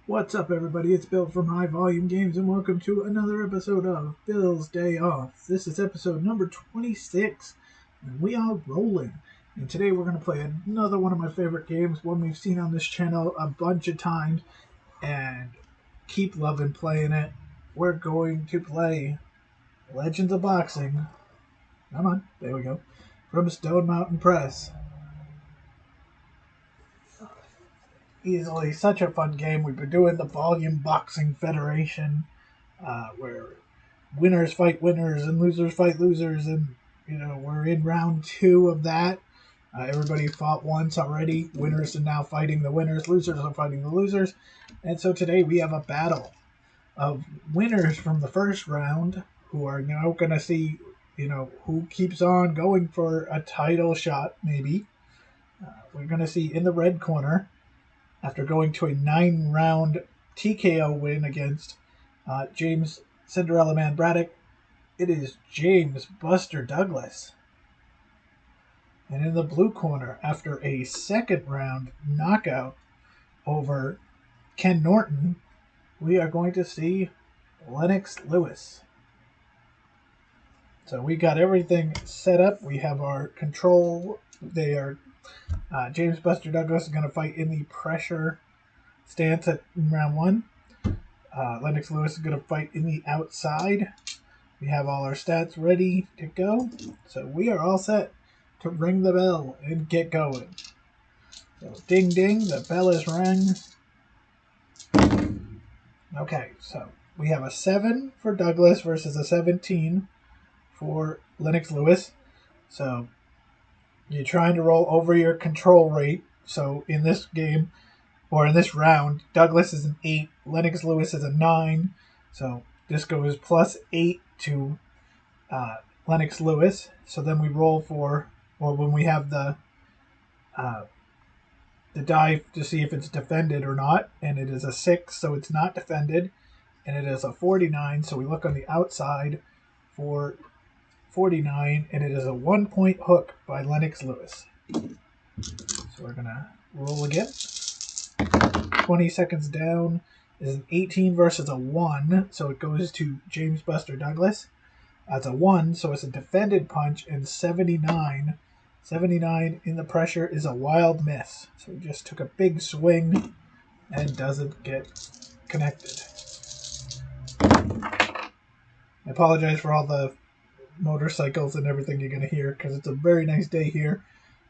What's up, everybody? It's Bill from High Volume Games, and welcome to another episode of Bill's Day Off. This is episode number 26, and we are rolling. And today we're going to play another one of my favorite games, one we've seen on this channel a bunch of times, and keep loving playing it. We're going to play Legends of Boxing. Come on, there we go. From Stone Mountain Press. Easily such a fun game. We've been doing the Volume Boxing Federation, where winners fight winners and losers fight losers, and we're in round 2 of that. Everybody fought once already. Winners are now fighting the winners, losers are fighting the losers, and so today we have a battle of winners from the first round who are now going to see who keeps on going for a title shot. Maybe we're going to see in the red corner, after going to a 9-round TKO win against James Cinderella Man Braddock, it is James Buster Douglas. And in the blue corner, after a second-round knockout over Ken Norton, we are going to see Lennox Lewis. So we got everything set up. We have our control. James Buster Douglas is going to fight in the pressure stance in round 1. Lennox Lewis is going to fight in the outside. We have all our stats ready to go. So we are all set to ring the bell and get going. So ding ding, the bell is rang. Okay, so we have a 7 for Douglas versus a 17 for Lennox Lewis. So you're trying to roll over your control rate. So in this game, or in this round, Douglas is an 8, Lennox Lewis is a 9. So this goes plus 8 to Lennox Lewis. So then we roll for, or when we have the die to see if it's defended or not, and it is a 6, so it's not defended, and it is a 49, so we look on the outside for 49, and it is a 1-point hook by Lennox Lewis. So we're going to roll again. 20 seconds down is an 18 versus a 1, so it goes to James Buster Douglas. That's a 1, so it's a defended punch, and 79 in the pressure is a wild miss. So he just took a big swing and doesn't get connected. I apologize for all the motorcycles and everything you're going to hear, because it's a very nice day here,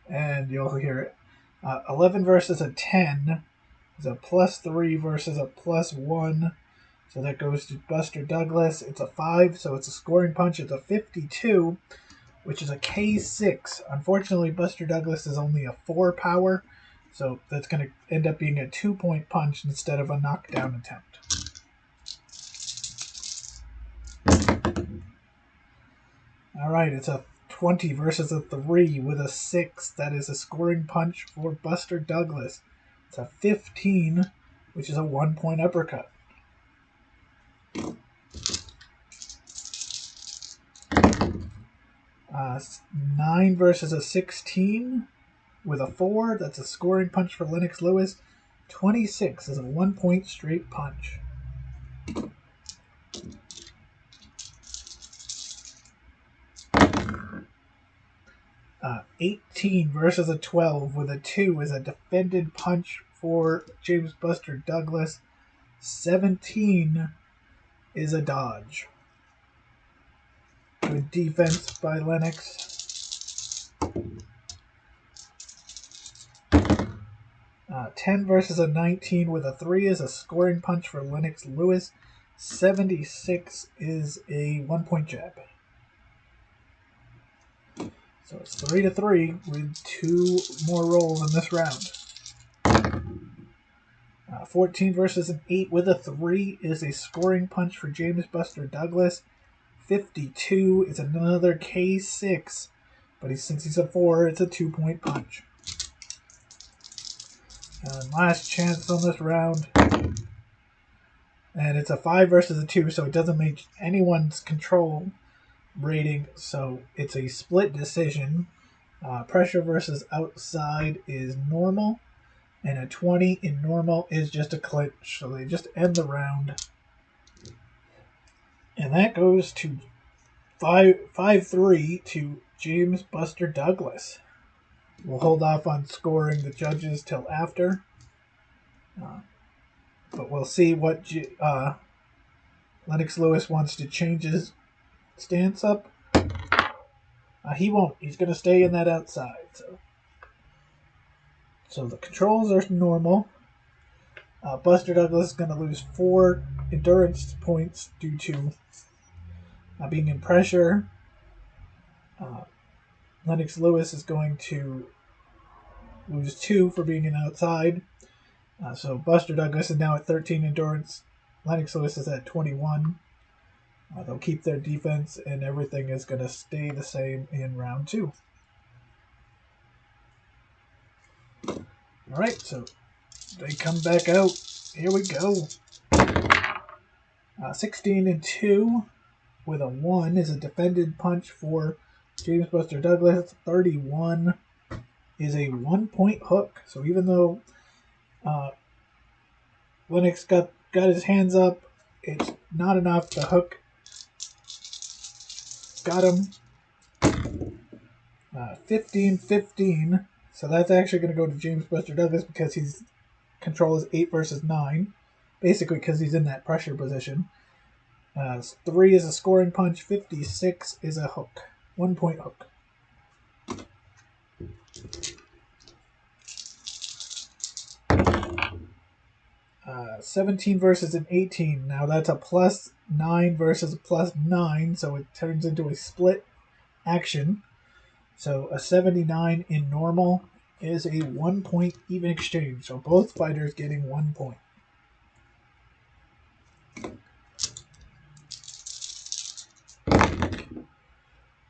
and you'll hear it. 11 versus a 10 is a plus 3 versus a plus 1. So that goes to Buster Douglas. It's a 5, so it's a scoring punch. It's a 52, which is a K6. Unfortunately, Buster Douglas is only a 4 power, so that's going to end up being a 2-point punch instead of a knockdown attempt. All right, it's a 20 versus a 3 with a 6. That is a scoring punch for Buster Douglas. It's a 15, which is a 1-point uppercut. Uh, 9 versus a 16 with a 4. That's a scoring punch for Lennox Lewis. 26 is a 1-point straight punch. 18 versus a 12 with a 2 is a defended punch for James Buster Douglas. 17 is a dodge. Good defense by Lennox. 10 versus a 19 with a 3 is a scoring punch for Lennox Lewis. 76 is a 1-point jab. So it's 3-3 with 2 more rolls in this round. 14 versus an 8 with a 3 is a scoring punch for James Buster Douglas. 52 is another K6, but since he's a 4, it's a 2-point punch. And last chance on this round. And it's a 5 versus a 2, so it doesn't make anyone's control rating, so it's a split decision. Pressure versus outside is normal, and a 20 in normal is just a clinch. So they just end the round. And that goes to 5-3 to James Buster Douglas. We'll hold off on scoring the judges till after. But we'll see what Lennox Lewis wants to change his stance up. He won't. He's going to stay in that outside. So the controls are normal. Buster Douglas is going to lose 4 endurance points due to being in pressure. Lennox Lewis is going to lose 2 for being in outside. So Buster Douglas is now at 13 endurance. Lennox Lewis is at 21. They'll keep their defense, and everything is going to stay the same in round 2. All right, so they come back out. Here we go. 16-2 with a 1 is a defended punch for James Buster Douglas. 31 is a 1-point hook. So even though Lennox got his hands up, it's not enough. The hook got him. 15-15. So that's actually going to go to James Buster Douglas because his control is 8 versus 9. Basically because he's in that pressure position. 3 is a scoring punch. 56 is a hook. 1-point hook. 17 versus an 18. Now that's a +9 versus a +9, so it turns into a split action. So a 79 in normal is a 1-point even exchange. So both fighters getting 1 point.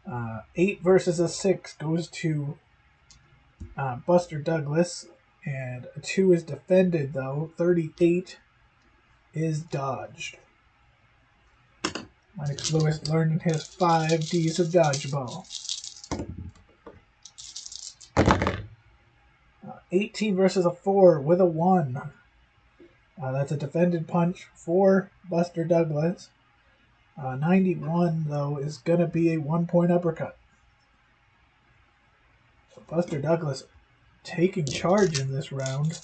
Uh, 8 versus a 6 goes to Buster Douglas, and a 2 is defended though. 38 is dodged. Lennox Lewis learning his 5 Ds of dodgeball. 18 versus a 4 with a 1. That's a defended punch for Buster Douglas. 91, though, is going to be a 1-point uppercut. So Buster Douglas taking charge in this round.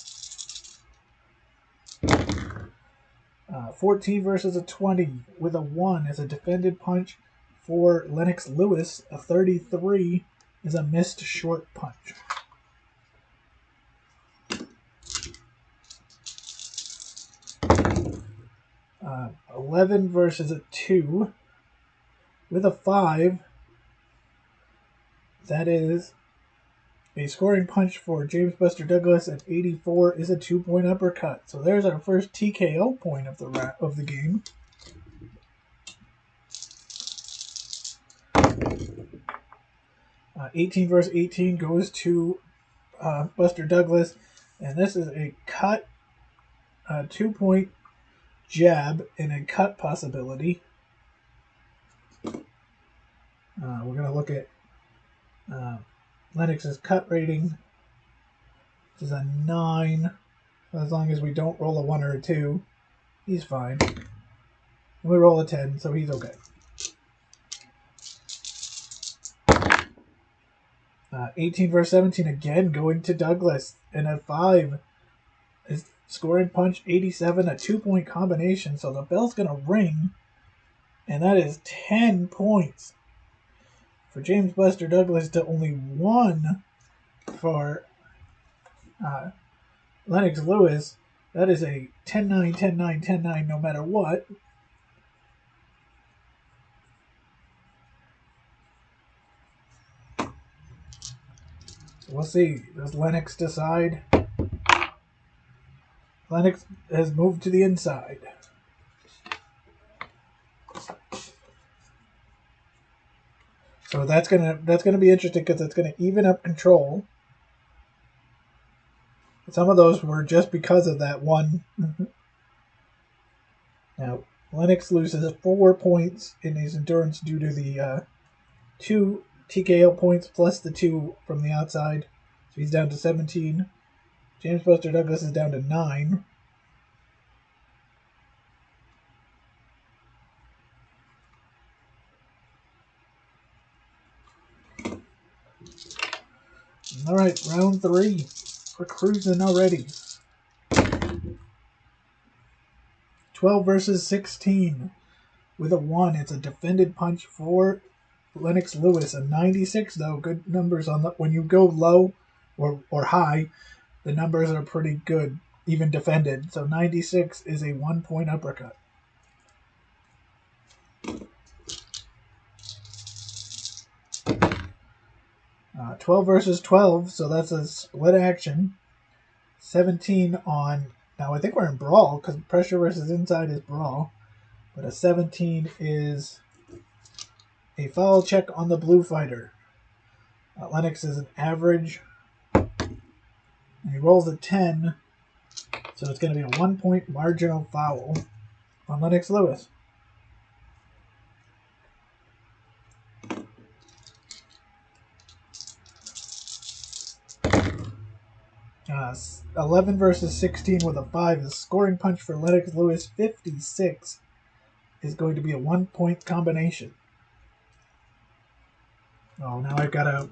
14 versus a 20 with a 1 is a defended punch for Lennox Lewis. A 33 is a missed short punch. 11 versus a 2 with a 5. That is a scoring punch for James Buster Douglas, and 84 is a 2-point uppercut. So there's our first TKO point of the game. Uh, 18 versus 18 goes to Buster Douglas, and this is a cut, 2-point jab, and a cut possibility. We're going to look at Lennox's cut rating, which is a 9. As long as we don't roll a 1 or a 2, he's fine. We roll a 10, so he's okay. 18 versus 17 again going to Douglas, and a 5 is scoring punch. 87, a 2-point combination, so the bell's going to ring, and that is 10 points for James Buster Douglas to only 1 for Lennox Lewis. That is a 10-9, 10-9, 10-9 no matter what. We'll see. Does Lennox decide? Lennox has moved to the inside. So that's gonna be interesting because it's gonna even up control. Some of those were just because of that one. Now Lennox loses 4 points in his endurance due to the 2 TKO points plus the 2 from the outside. So he's down to 17. James Buster Douglas is down to 9. All right, round 3. We're cruising already. 12 versus 16. With a 1, it's a defended punch for Lennox Lewis. A 96, though. Good numbers on the... When you go low or high, the numbers are pretty good, even defended. So 96 is a 1-point uppercut. 12 versus 12, so that's a split action. 17 on... Now, I think we're in brawl, because pressure versus inside is brawl. But a 17 is a foul check on the blue fighter. Lennox is an average. And he rolls a 10, so it's going to be a 1-point marginal foul on Lennox Lewis. 11 versus 16 with a 5 is scoring punch for Lennox Lewis. 56 is going to be a 1-point combination. Oh, now I've got a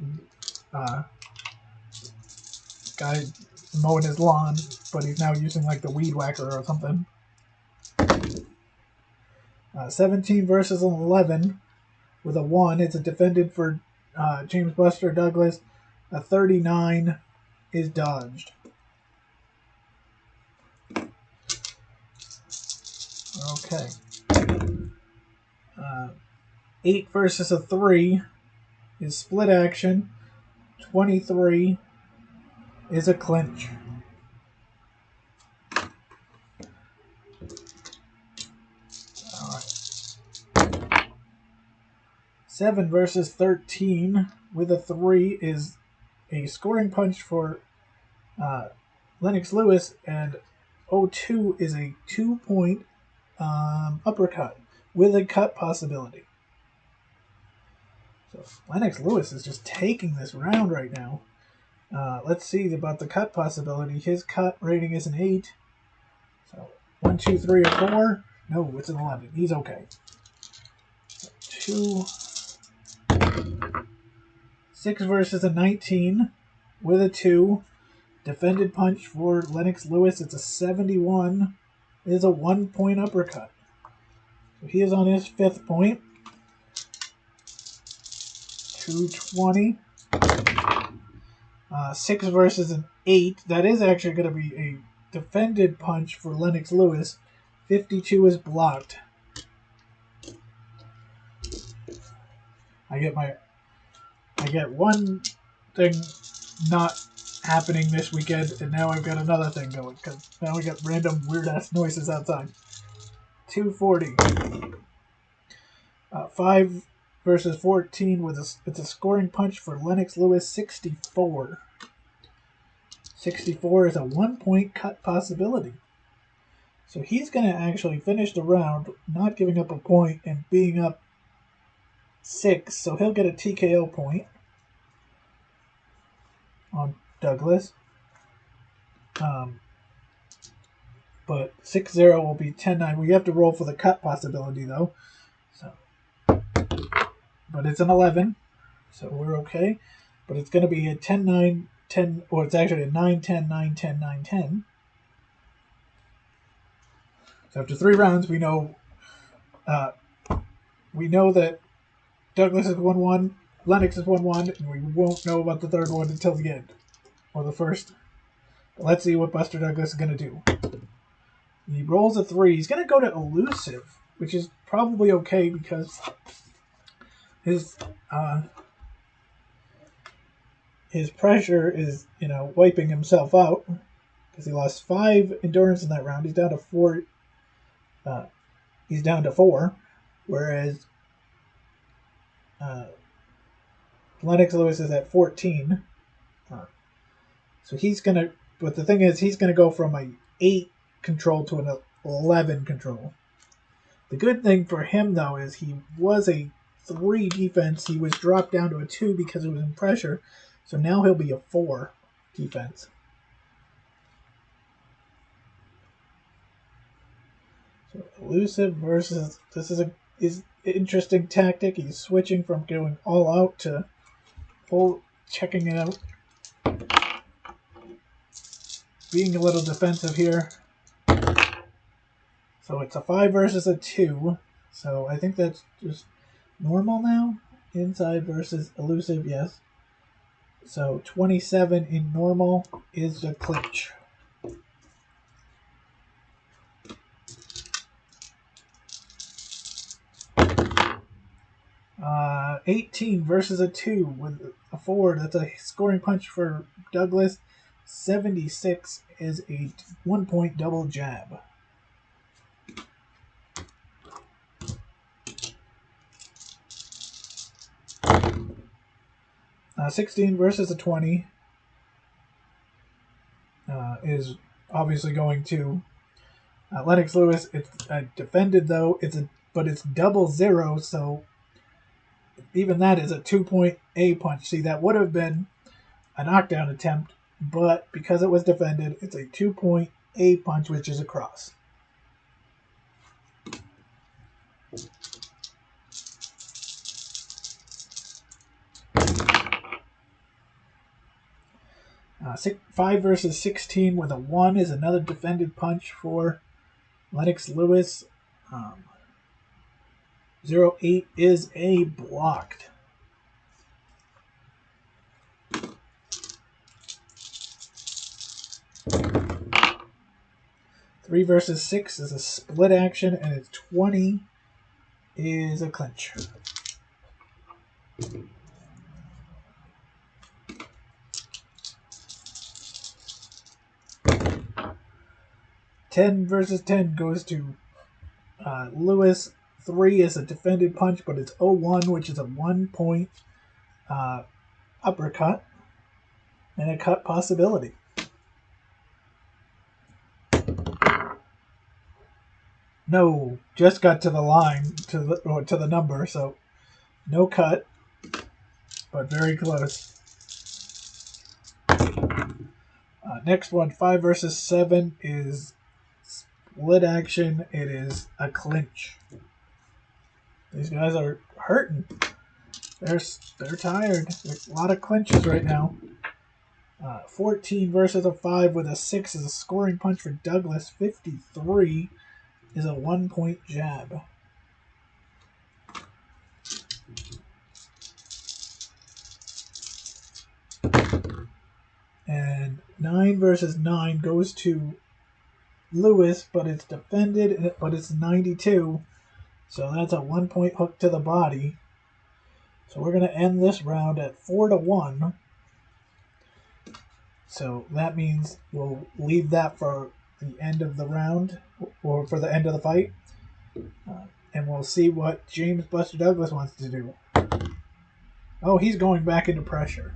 guy mowing his lawn, but he's now using like the weed whacker or something. 17 versus 11 with a 1. It's a defended for James Buster Douglas. A 39 is dodged. Okay. 8 versus a 3 is split action. 23 is a clinch. All right. 7 versus 13 with a 3 is a scoring punch for Lennox Lewis, and 02 is a 2-point uppercut with a cut possibility. So Lennox Lewis is just taking this round right now. Let's see about the cut possibility. His cut rating is an 8. So 1, 2, 3, or 4. No, it's an 11. He's okay. 2. 6 versus a 19 with a 2. Defended punch for Lennox Lewis. It's a 71. It is a 1-point uppercut. So he is on his 5th point. 220. 6 versus an 8. That is actually going to be a defended punch for Lennox Lewis. 52 is blocked. I get one thing not happening this weekend, and now I've got another thing going, because now we got random weird-ass noises outside. 240. 5 versus 14 with it's a scoring punch for Lennox Lewis. 64. 64 is a 1-point cut possibility. So he's going to actually finish the round not giving up a point and being up 6, so he'll get a TKO point on Douglas. But 6-0 will be 10-9. We have to roll for the cut possibility, though. So, but it's an 11, so we're okay. But it's going to be a 10-9, 10, or it's actually a 9-10, 9-10, 9-10. So after 3 rounds, we know that Douglas is 1-1, Lennox is 1-1, and we won't know about the third one until the end, or the first. But let's see what Buster Douglas is going to do. He rolls a 3. He's going to go to elusive, which is probably okay because his pressure is, wiping himself out because he lost 5 endurance in that round. He's down to 4. He's down to 4, whereas Lennox Lewis is at 14. So he's going to... But the thing is, he's going to go from a 8 control to an 11 control. The good thing for him, though, is he was a 3 defense. He was dropped down to a 2 because it was in pressure. So now he'll be a 4 defense. So elusive versus, this is interesting tactic. He's switching from going all out to full checking it out. Being a little defensive here. So it's a 5 versus a 2. So I think that's just normal now. Inside versus elusive, yes. So 27 in normal is the clinch. 18 versus a 2 with a 4. That's a scoring punch for Douglas. 76 is a 1-point double jab. 16 versus a 20 is obviously going to Lennox Lewis. It's defended though. But it's double zero, so even that is a 2-point A punch. See, that would have been a knockdown attempt, but because it was defended, it's a 2-point A punch, which is a cross. Uh, 5 versus 16 with a 1 is another defended punch for Lennox Lewis. 0-8 is a blocked. 3 versus 6 is a split action, and it's 20 is a clinch. 10 versus 10 goes to Lewis. 3 is a defended punch, but it's 0-1, which is a 1-point uppercut and a cut possibility. No, just got to the line, to the number, so no cut, but very close. Next one, 5 versus 7 is split action. It is a clinch. These guys are hurting. They're tired. There's a lot of clinches right now. 14 versus a 5 with a 6 is a scoring punch for Douglas. 53 is a 1-point jab. And 9 versus 9 goes to Lewis, but it's defended, but it's 92. So that's a 1-point hook to the body. So we're going to end this round at 4-1. So that means we'll leave that for the end of the round, or for the end of the fight. And we'll see what James Buster Douglas wants to do. Oh, he's going back into pressure.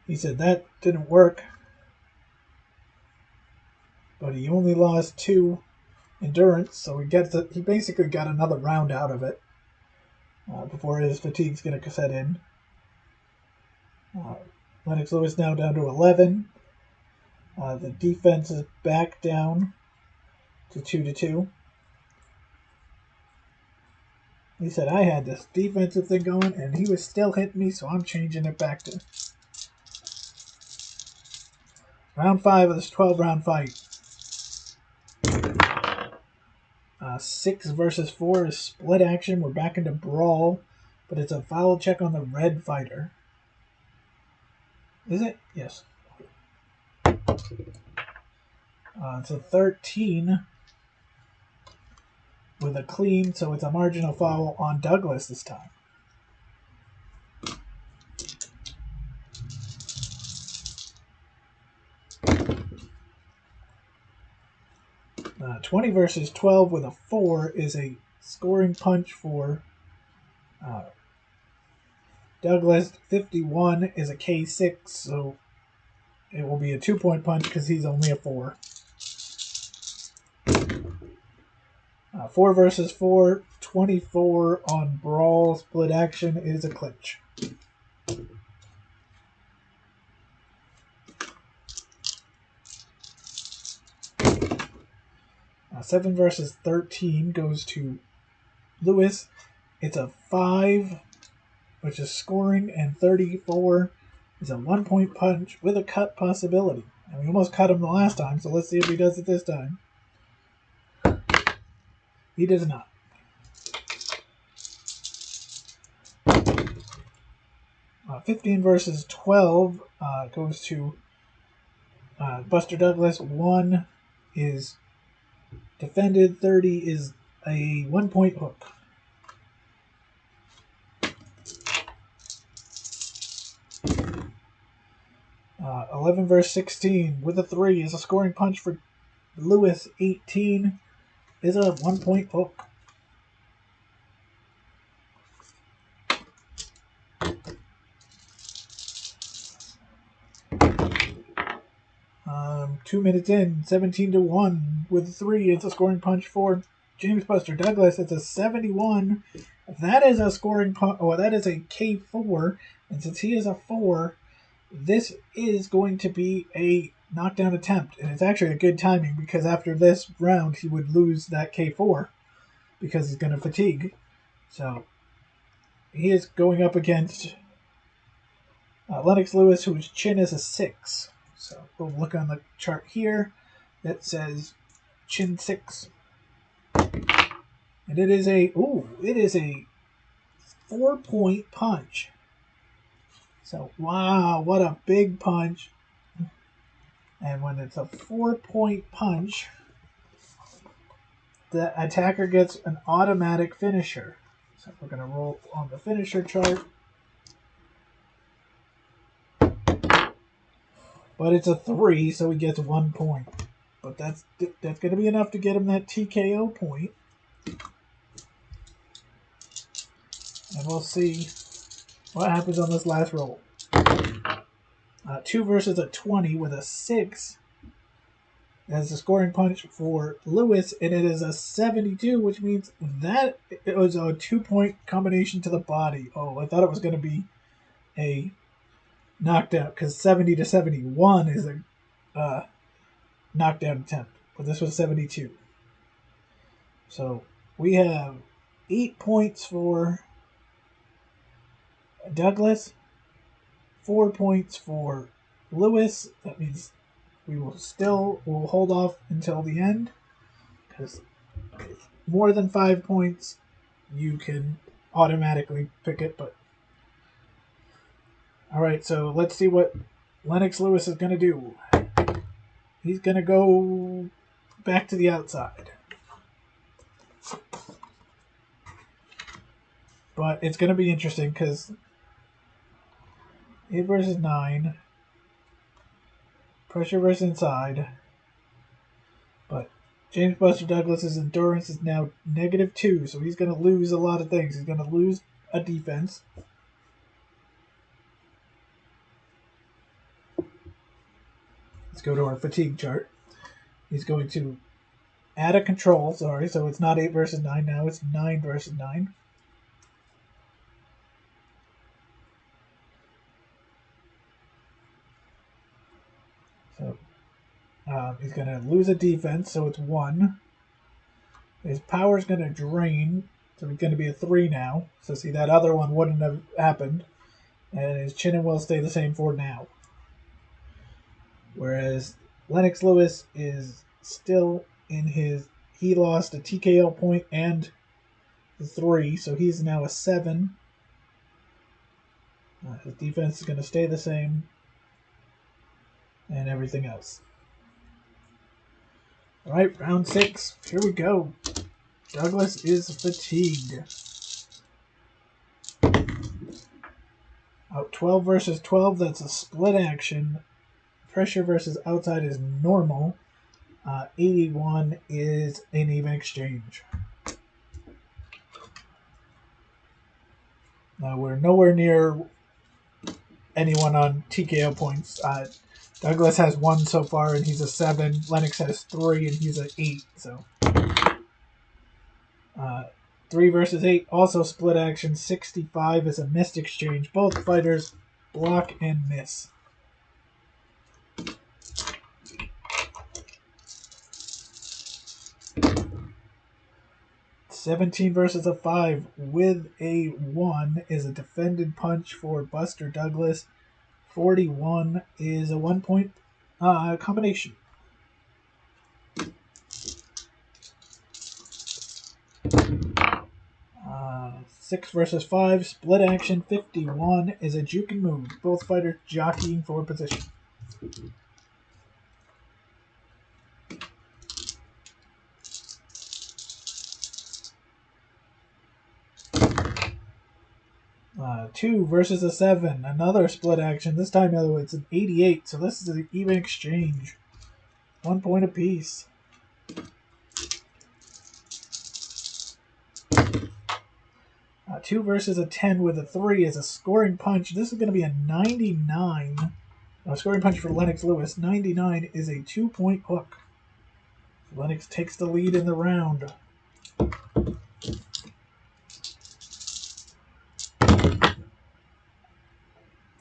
He said that didn't work. But he only lost 2 endurance, so he basically got another round out of it before his fatigue's going to set in. Lennox Lewis now down to 11. The defense is back down to 2-2. He said, I had this defensive thing going, and he was still hitting me, so I'm changing it back to round 5 of this 12-round fight. 6 versus 4 is split action. We're back into brawl, but it's a foul check on the red fighter. Is it? Yes. It's a 13 with a clean, so it's a marginal foul on Douglas this time. 20 versus 12 with a 4 is a scoring punch for Douglas. 51 is a K6, so it will be a 2-point punch because he's only a 4. 4 versus 4, 24 on brawl split action is a clinch. 7 versus 13 goes to Lewis. It's a 5, which is scoring, and 34 is a 1-point punch with a cut possibility. And we almost cut him the last time, so let's see if he does it this time. He does not. Uh, 15 versus 12 goes to Buster Douglas. 1 is defended. 30 is a 1-point hook. 11 verse 16 with a 3 is a scoring punch for Lewis. 18 is a 1-point hook. Um, 2 minutes in, 17-1 with a 3. It's a scoring punch for James Buster Douglas. It's a 71. That is a scoring punch. Oh, that is a K4. And since he is a 4, this is going to be a knockdown attempt. And it's actually a good timing because after this round, he would lose that K4 because he's going to fatigue. So he is going up against Lennox Lewis, whose chin is a 6. So we'll look on the chart here that says chin 6. And it is a 4-point punch. So wow, what a big punch. And when it's a 4-point punch, the attacker gets an automatic finisher. So we're going to roll on the finisher chart. But it's a 3, so he gets 1 point. But that's going to be enough to get him that TKO point. And we'll see what happens on this last roll. 2 versus a 20 with a 6. That's a scoring punch for Lewis, and it is a 72, which means that it was a 2-point combination to the body. Oh, I thought it was going to be a knockdown, because 70 to 71 is a knockdown attempt, but this was 72. So we have 8 points for Douglas, 4 points for Lewis. That means we will we'll hold off until the end, because more than 5 points you can automatically pick it. But all right, so let's see what Lennox Lewis is going to do. He's going to go back to the outside. But it's going to be interesting because 8 versus 9, pressure versus inside. But James Buster Douglas's endurance is now -2, so he's going to lose a lot of things. He's going to lose a defense. Let's go to our fatigue chart. He's going to add a control, so it's not 8 versus 9 now, it's 9 versus 9. So he's going to lose a defense, so it's 1. His power's going to drain, so it's going to be a 3 now. So see, that other one wouldn't have happened. And his chin and will stay the same for now. Whereas Lennox Lewis is still in his... He lost a TKO point and the 3, so he's now a 7. His defense is going to stay the same. And everything else. Alright, round 6. Here we go. Douglas is fatigued. 12 versus 12, that's a split action. Pressure versus outside is normal. 81 is an even exchange. Now we're nowhere near anyone on TKO points. Douglas has 1 so far, and he's a 7. Lennox has 3, and he's an 8. So 3 versus 8, also split action. 65 is a missed exchange. Both fighters block and miss. 17 versus a 5 with a 1 is a defended punch for Buster Douglas. 41 is a 1-point combination. 6 versus 5, split action. 51 is a juke and move. Both fighters jockeying for position. Two versus a 7, another split action. This time, though, it's an 88, so this is an even exchange. 1 point apiece. Two versus a 10 with a 3 is a scoring punch. This is going to be a 99. A scoring punch for Lennox Lewis. 99 is a 2-point hook. Lennox takes the lead in the round.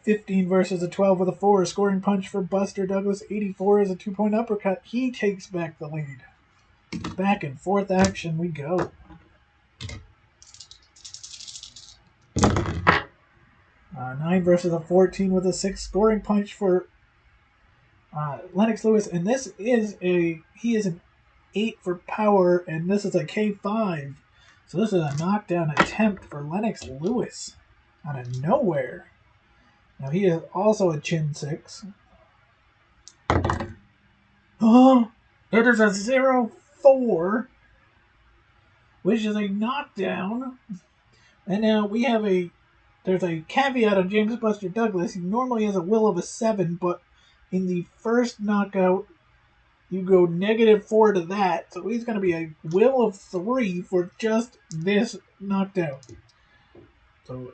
$15 versus a 12 with a 4. A scoring punch for Buster Douglas. 84 is a 2-point uppercut. He takes back the lead. Back and forth action we go. Nine versus a 14 with a 6. Scoring punch for Lennox Lewis. And this is he is an 8 for power, and this is a K5. So this is a knockdown attempt for Lennox Lewis out of nowhere. Now he is also a chin 6. Oh, it is a 0-4, which is a knockdown. And now we have there's a caveat on James Buster Douglas. He normally has a will of a 7, but in the first knockout, you go -4 to that. So he's going to be a will of 3 for just this knockdown. So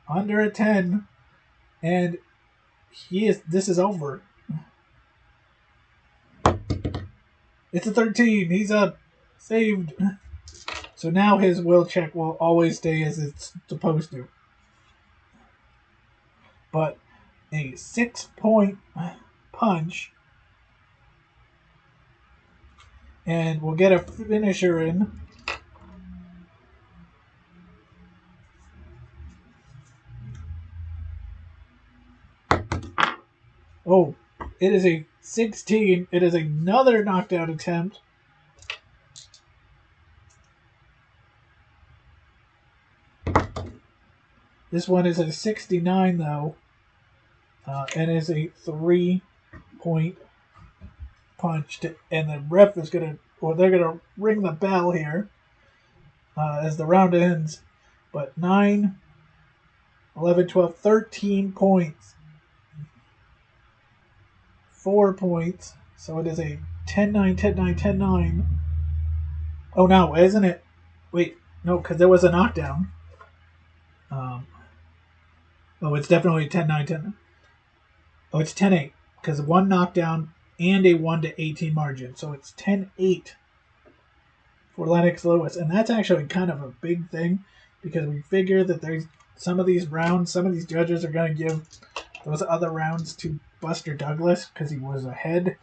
under a 10, and this is over. It's a 13. He's up. Saved. So now his will check will always stay as it's supposed to. But a 6-point punch. And we'll get a finisher in. Oh, it is a 16. It is another knockdown attempt. This one is a 69, though, and is a 3-point punch. And the ref is they're going to ring the bell here as the round ends. But 9, 11, 12, 13 points. 4 points. So it is a 10-9, 10-9, 10-9. Oh, no, isn't it? Wait, no, because there was a knockdown. Oh, it's definitely 10-9, 10. Oh, it's 10-8 because one knockdown and a 1-18 margin. So it's 10-8 for Lennox Lewis. And that's actually kind of a big thing because we figure that there's some of these judges are going to give those other rounds to Buster Douglas because he was ahead.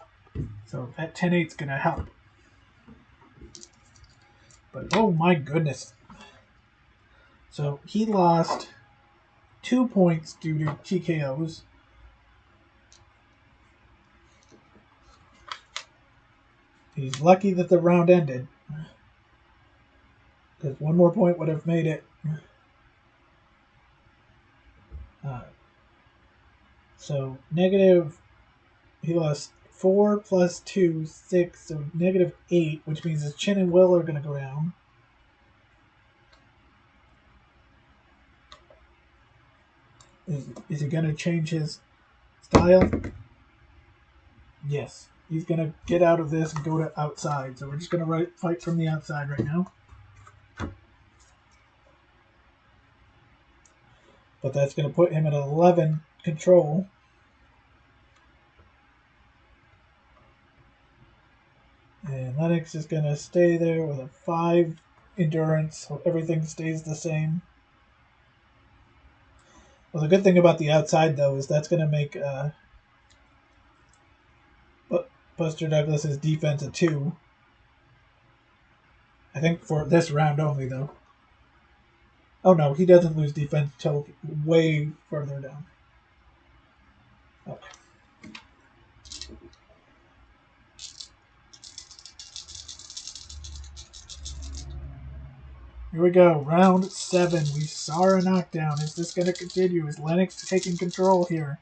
So that 10-8 is going to help. But oh my goodness. So he lost 2 points due to TKOs. He's lucky that the round ended. Because one more point would have made it. So negative, he lost 4 plus 2, 6, so -8, which means his chin and will are going to go down. Is he going to change his style? Yes. He's going to get out of this and go to outside. So we're just going to fight from the outside right now. But that's going to put him at 11 control. And Lennox is going to stay there with a 5 endurance, so everything stays the same. Well, the good thing about the outside, though, is that's going to make Buster Douglas's defense a 2. I think for this round only, though. Oh no, he doesn't lose defense till way further down. Okay. Here we go. Round 7. We saw a knockdown. Is this going to continue? Is Lennox taking control here?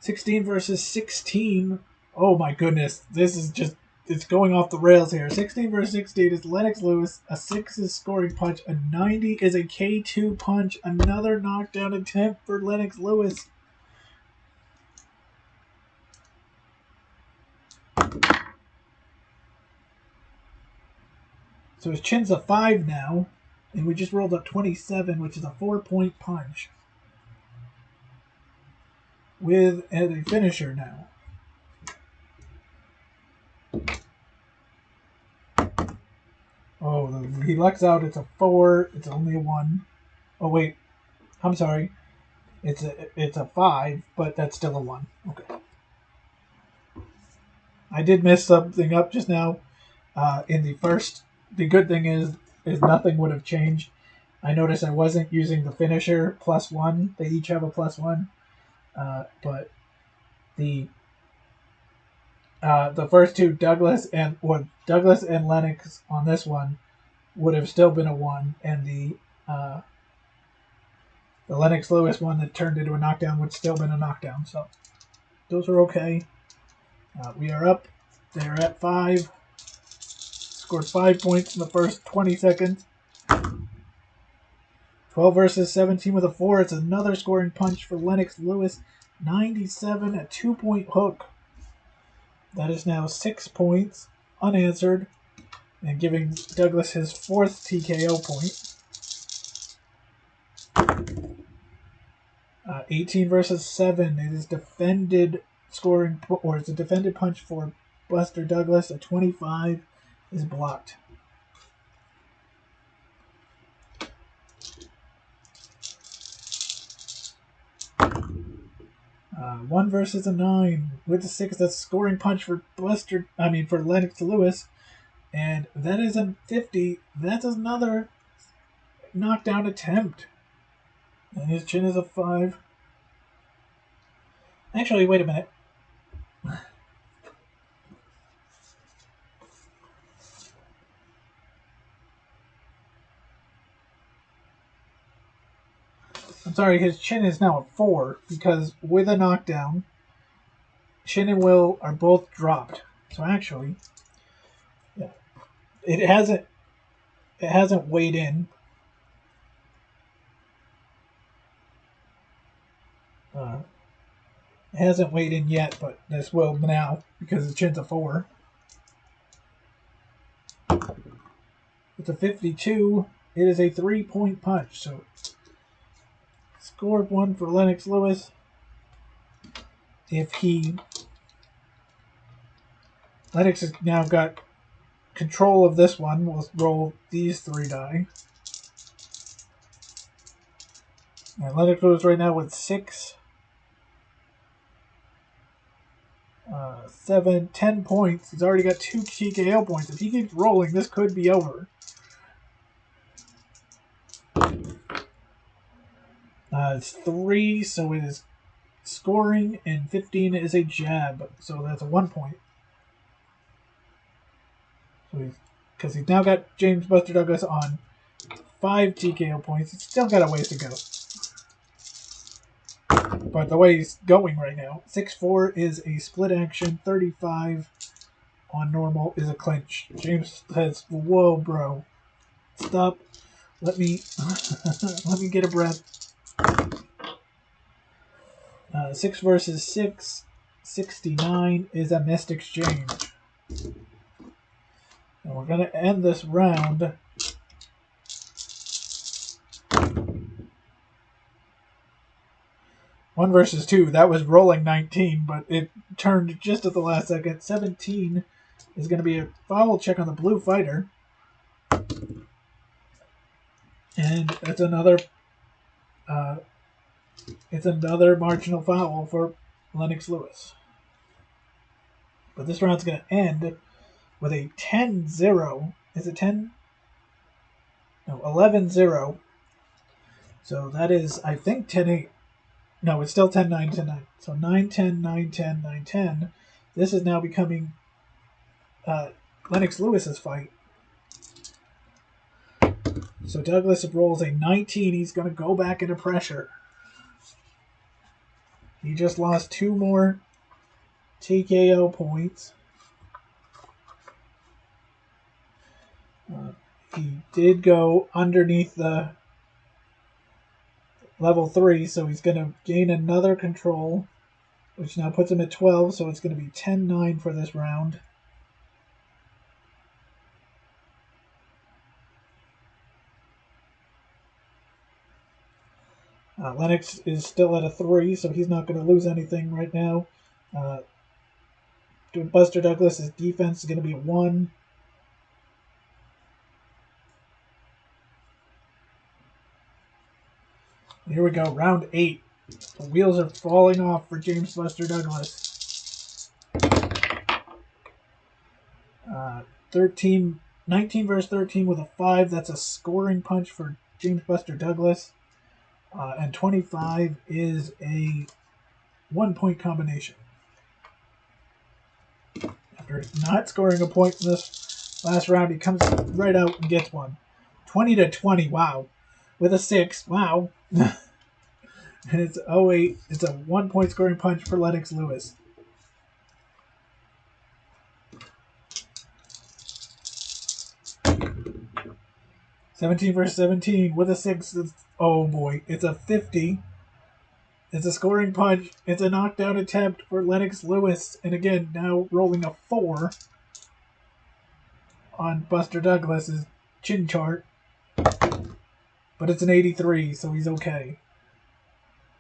16 versus 16. Oh my goodness. This is just, it's going off the rails here. 16 versus 16 is Lennox Lewis. A 6 is scoring punch. A 90 is a K2 punch. Another knockdown attempt for Lennox Lewis. So his chin's a 5 now. And we just rolled up 27, which is a 4-point punch. With a finisher now. Oh, he lucks out. It's a 4. It's only a 1. Oh, wait. I'm sorry. It's a 5, but that's still a 1. Okay. I did mess something up just now. In the first, the good thing is nothing would have changed. I noticed I wasn't using the finisher +1. They each have a +1. But the first two, Douglas and Lennox on this one would have still been a 1, and the Lennox Lewis one that turned into a knockdown would still been a knockdown. So those are okay. We are up. They're at 5. Scored 5 points in the first 20 seconds. 12 versus 17 with a 4. It's another scoring punch for Lennox Lewis. 97, a 2-point hook. That is now 6 points unanswered, and giving Douglas his 4th TKO point. 18 versus 7. It is defended scoring, or it's a defended punch for Buster Douglas. A 25 is blocked. 1 versus a 9 with a 6. That's a scoring punch for for Lennox Lewis, and that is a 50. That's another knockdown attempt, and his chin is a 5. Actually, wait a minute. I'm sorry, his chin is now a 4 because with a knockdown, chin and will are both dropped. So actually, yeah, it hasn't weighed in. It hasn't weighed in yet, but this will now because the chin's a 4. It's a 52. It is a 3-point punch. So scored 1 for Lennox Lewis. Lennox has now got control of this one. We'll roll these 3 die. And Lennox Lewis right now with 6, 7, 10 points. He's already got 2 TKO points. If he keeps rolling, this could be over. It's 3, so it is scoring, and 15 is a jab. So that's a 1 point. So because he's now got James Buster Douglas on 5 TKO points. He's still got a ways to go. But the way he's going right now, 6-4 is a split action, 35 on normal is a clinch. James says, "Whoa, bro, stop. Let me let me get a breath." 6 versus 6, 69 is a missed exchange. And we're gonna end this round. One versus 2. That was rolling 19, but it turned just at the last second. 17 is going to be a foul check on the blue fighter. And it's another marginal foul for Lennox Lewis. But this round's going to end with a 10-0. Is it 10? No, 11-0. So that is, I think, 10-8. No, it's still 10-9, 10-9. So 9-10, 9-10, 9-10. This is now becoming Lennox Lewis's fight. So Douglas rolls a 19. He's going to go back into pressure. He just lost 2 more TKO points. He did go underneath the level 3, so he's going to gain another control, which now puts him at 12, so it's going to be 10-9 for this round. Lennox is still at a 3, so he's not going to lose anything right now. Buster Douglas's defense is going to be a 1. Here we go, round 8. The wheels are falling off for James Buster Douglas. 19 versus 13 with a 5. That's a scoring punch for James Buster Douglas. And 25 is a 1-point combination. After not scoring a point in this last round, he comes right out and gets one. 20-20, wow. With a 6, wow. And it's 08. It's a 1-point scoring punch for Lennox Lewis. '17 versus 17 with a 6. Oh boy, it's a 50. It's a scoring punch. It's a knockdown attempt for Lennox Lewis. And again, now rolling a 4 on Buster Douglas's chin chart. But it's an 83, so he's okay.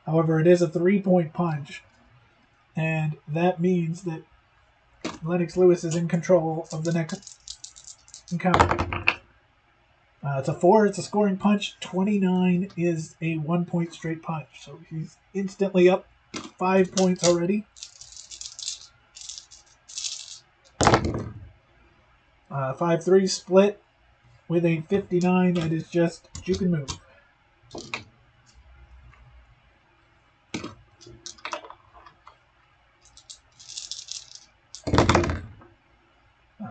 However, it is a 3-point punch. And that means that Lennox Lewis is in control of the next encounter. It's a 4, it's a scoring punch. 29 is a 1-point straight punch. So he's instantly up 5 points already. 5-3 split with a 59 that is just juke and move.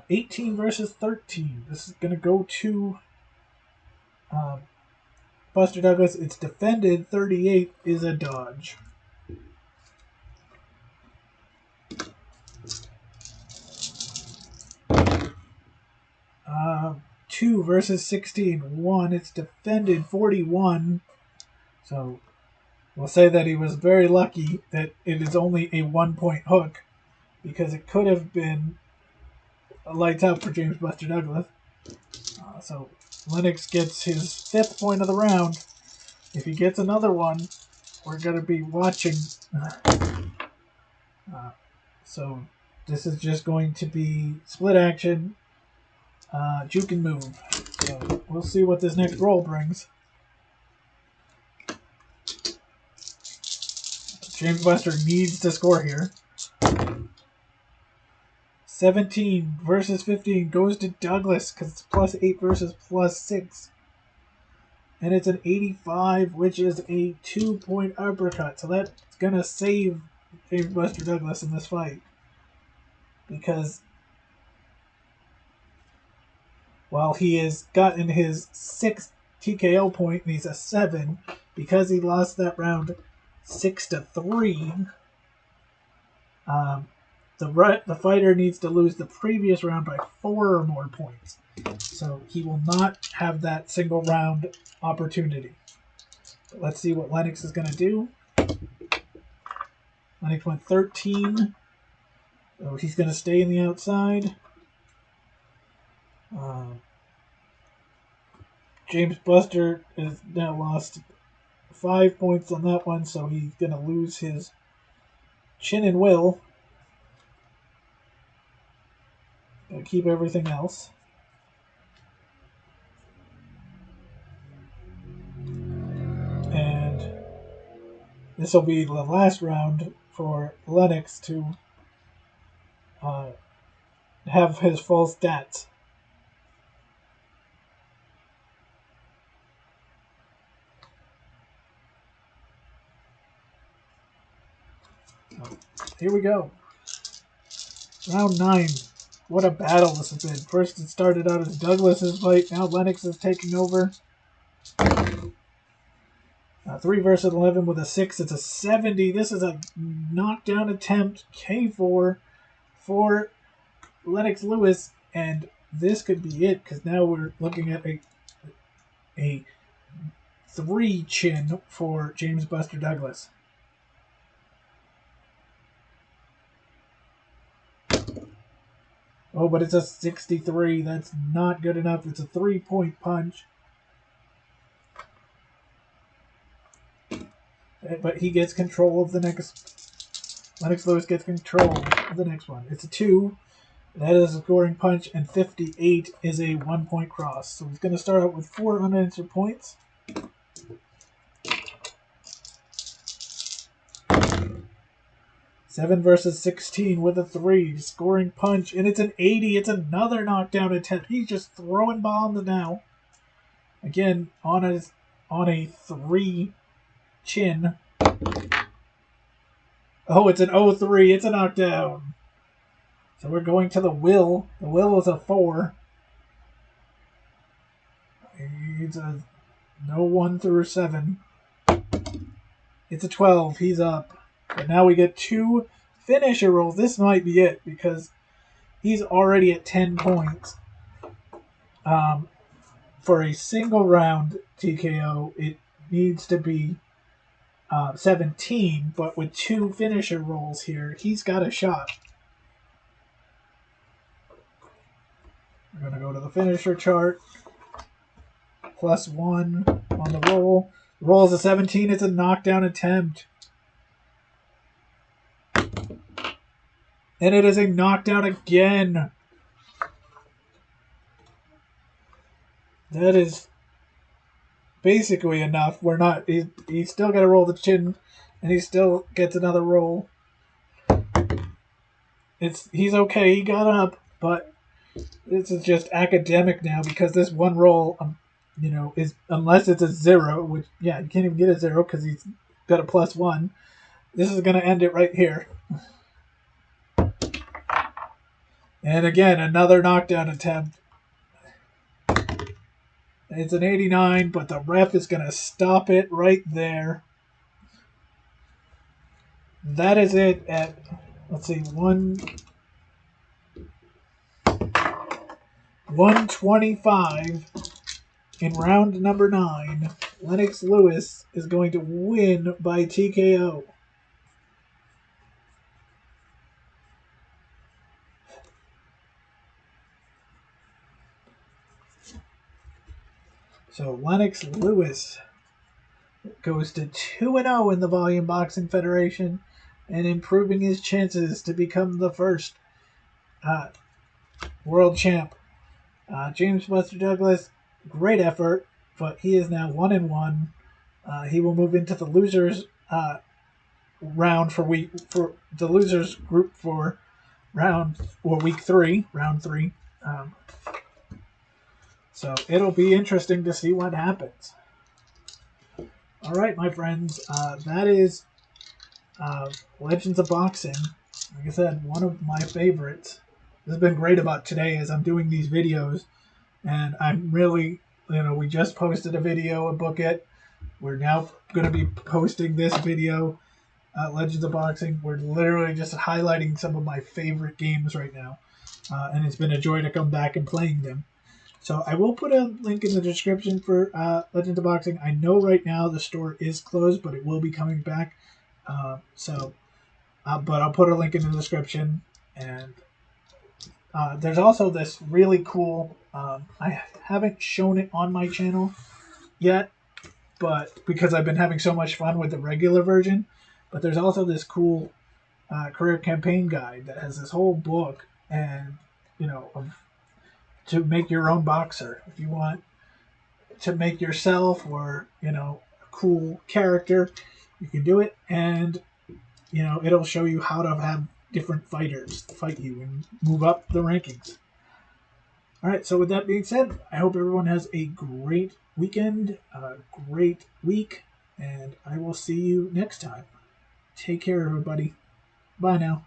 18 versus 13. This is going to go to Buster Douglas. It's defended. 38 is a dodge. Uh, 2 versus 16. 1. It's defended. 41. So we'll say that he was very lucky that it is only a 1-point hook, because it could have been a lights out for James Buster Douglas. So Lennox gets his 5th point of the round. If he gets another one, we're going to be watching. So this is just going to be split action, juke and move. So we'll see what this next roll brings. James Buster needs to score here. 17 versus 15 goes to Douglas because it's +8 versus +6. And it's an 85, which is a 2-point uppercut. So that's going to save James Buster Douglas in this fight. Because while he has gotten his 6th TKO point and he's a 7, because he lost that round 6-3, the fighter needs to lose the previous round by 4 or more points. So he will not have that single round opportunity. But let's see what Lennox is going to do. Lennox went 13. So he's going to stay in the outside. James Buster has now lost 5 points on that one, so he's going to lose his chin and will. Gotta keep everything else. And this will be the last round for Lennox to have his full stats. So, here we go. Round 9. What a battle this has been. First it started out as Douglas's fight, now Lennox is taking over. 3 versus 11 with a 6. It's a 70. This is a knockdown attempt. K4 for Lennox Lewis. And this could be it, because now we're looking at a 3 chin for James Buster Douglas. Oh, but it's a 63. That's not good enough. It's a 3-point punch. But he gets control of the next. Lennox Lewis gets control of the next one. It's a 2. That is a scoring punch, and 58 is a 1-point cross. So he's going to start out with 4 unanswered points. Seven versus 16 with a 3. Scoring punch, and it's an 80. It's another knockdown attempt. He's just throwing bombs now. Again, on a 3 chin. Oh, it's an 0-3. It's a knockdown. So we're going to the will. The will is a 4. It's a no 1 through 7. It's a 12. He's up. But now we get 2 finisher rolls. This might be it, because he's already at 10 points. For a single round TKO, it needs to be 17, but with 2 finisher rolls here, he's got a shot. We're going to go to the finisher chart. +1 on the roll. The roll is a 17. It's a knockdown attempt. And it is a knockdown again. That is basically enough. We're not. He's still got to roll the chin, and he still gets another roll. He's okay. He got up, but this is just academic now, because this one roll, is, unless it's a 0, which, yeah, you can't even get a 0 because he's got a +1. This is going to end it right here. And again, another knockdown attempt. It's an 89, but the ref is going to stop it right there. That is it at, let's see, 125 in round number 9. Lennox Lewis is going to win by TKO. So Lennox Lewis goes to 2-0 in the Volume Boxing Federation, and improving his chances to become the first world champ. James Buster Douglas, great effort, but he is now 1-1. He will move into the losers round for the losers group for week 3, round 3. So it'll be interesting to see what happens. All right, my friends, that is Legends of Boxing. Like I said, one of my favorites. This has been great about today as I'm doing these videos, and I'm really, we just posted a video, a book it. We're now going to be posting this video, Legends of Boxing. We're literally just highlighting some of my favorite games right now, and it's been a joy to come back and playing them. So I will put a link in the description for Legends of Boxing. I know right now the store is closed, but it will be coming back. But I'll put a link in the description. And there's also this really cool, I haven't shown it on my channel yet, but because I've been having so much fun with the regular version. But there's also this cool career campaign guide that has this whole book, and to make your own boxer. If you want to make yourself or, a cool character, you can do it. And, it'll show you how to have different fighters to fight you and move up the rankings. All right, so with that being said, I hope everyone has a great weekend, a great week, and I will see you next time. Take care, everybody. Bye now.